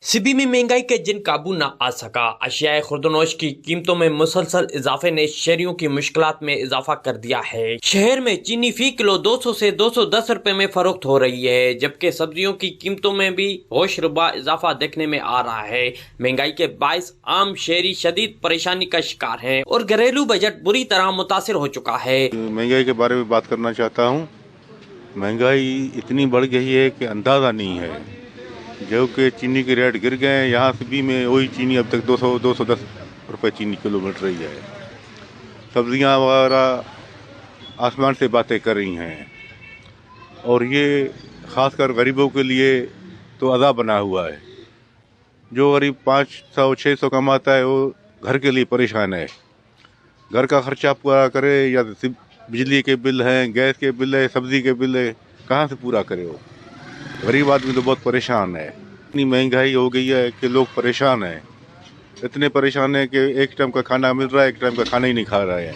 सिबी में महंगाई के जिन काबू न आ सका, अशियाए खुर्दनोश की कीमतों में मुसलसल इजाफे ने शहरियों की मुश्किलात में इजाफा कर दिया है। शहर में चीनी फी किलो 200 से 210 रुपए में फरोख्त हो रही है, जबकि सब्जियों की कीमतों में भी होशरुबा इजाफा देखने में आ रहा है। महंगाई के बायस आम शहरी शदीद परेशानी का शिकार है और घरेलू बजट बुरी तरह मुतासिर हो चुका है। महंगाई के बारे में बात करना चाहता हूँ। महंगाई इतनी बढ़ गई है कि अंदाज़ा नहीं है। जो कि चीनी के रेट गिर गए हैं, यहाँ सिबी में वही चीनी अब तक 210 रुपए चीनी किलो मिल रही है। सब्जियाँ वगैरह आसमान से बातें कर रही हैं और ये ख़ासकर गरीबों के लिए तो अज़ाब बना हुआ है। जो गरीब 500-600 कमाता है वो घर के लिए परेशान है। घर का खर्चा पूरा करे या बिजली के बिल हैं, गैस के बिल है, सब्ज़ी के बिल है, कहाँ से पूरा करे वो? गरीब आदमी तो बहुत परेशान है। इतनी महंगाई हो गई है कि लोग परेशान हैं। इतने परेशान हैं कि एक टाइम का खाना मिल रहा है, एक टाइम का खाना ही नहीं खा रहे हैं,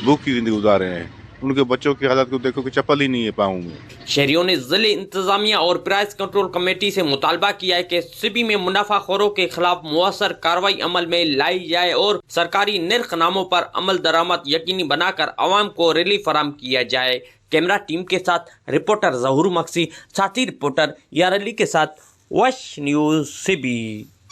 भूख की ज़िंदगी गुजार रहे हैं। उनके बच्चों की हालत को देखो कि चप्पल ही नहीं है पाँव में। शहरियों ने जिले इंतजामिया और प्राइस कंट्रोल कमेटी से मुतालबा किया है कि सिबी में मुनाफाखोरों के खिलाफ मुअस्सर कार्रवाई अमल में लाई जाए और सरकारी निर्खनामों पर अमल दरामद यकीनी बनाकर अवाम को रिलीफ फराहम किया जाए। कैमरा टीम के साथ रिपोर्टर जहूर मक्सी, साथी रिपोर्टर यार अली के साथ वश न्यूज़ सिबी।